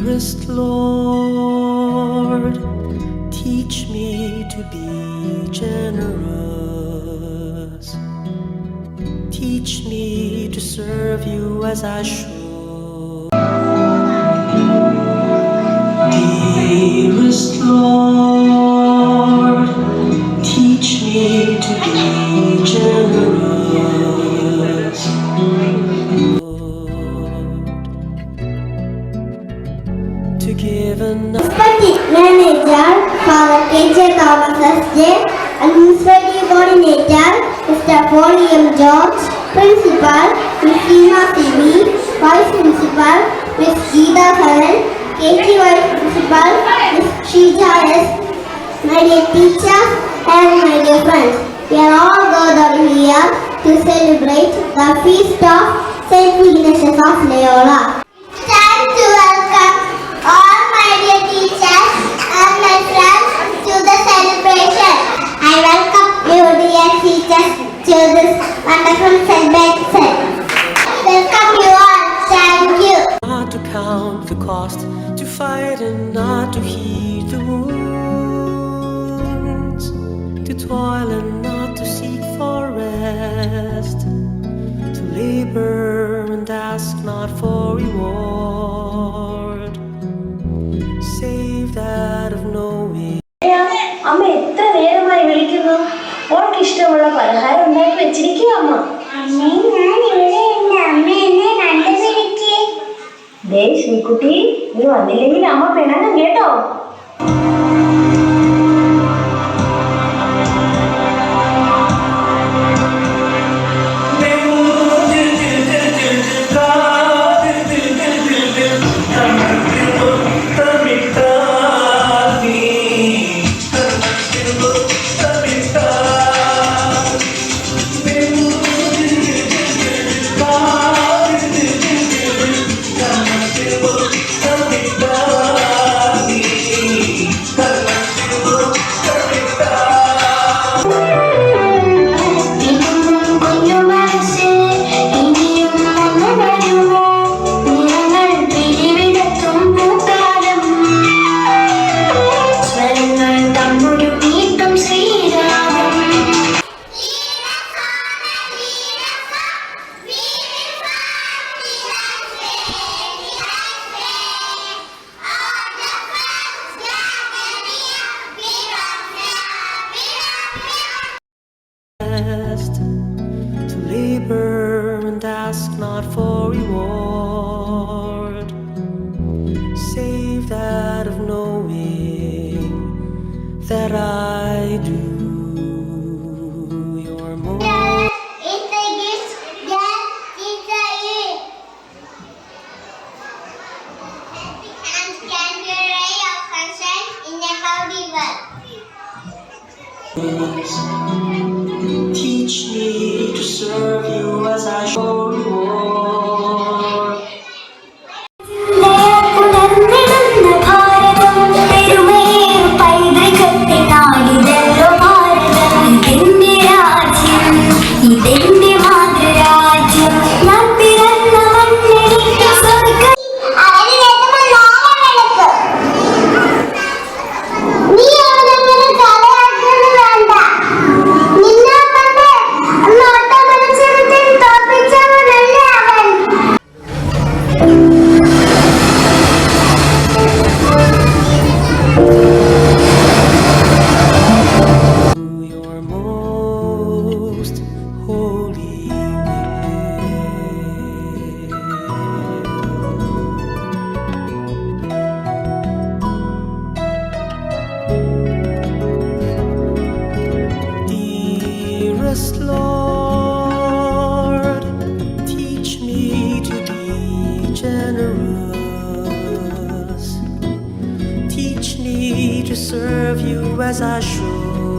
Dearest Lord, teach me to be generous. Teach me to serve you as I should. Dearest Lord, teach me to be generous. To give enough. Manager, Father KJ Thomas S.J. Administrative Coordinator, Mr. Polly M. George, Principal, Ms. Seema C.V., Vice Principal, Ms. Geeta Karan, KG Vice Principal, Ms. Shrija S., my dear teachers and my dear friends, we are all gathered here to celebrate the feast of Saint Ignatius of Loyola. Time to welcome all my dear teachers and my friends to the celebration. I welcome you dear teachers to this wonderful celebration. Welcome you all. Thank you. Not to count the cost, to fight and not to heed the wounds, to toil and not to seek for rest, to labor and ask not for reward, save that of knowing. അമ്മ എത്ര നേരമായി വിളിക്കുന്നു. ഓൾക്ക് ഇഷ്ടമുള്ള പലഹാരം ഉണ്ടാക്കി വെച്ചിരിക്കുക അമ്മ. ദേ ശ്രീകുട്ടി, നീ വന്നില്ലെങ്കിൽ അമ്മ പെണങ്ങും കേട്ടോ. To labor and ask not for reward, save that of knowing that I do your most. It's the gift that teacher is. And can be a ray of sunshine in a cloudy world. Teach me to serve you as I show reward. Dearest Lord, teach me to be generous. Teach me to serve you as I should.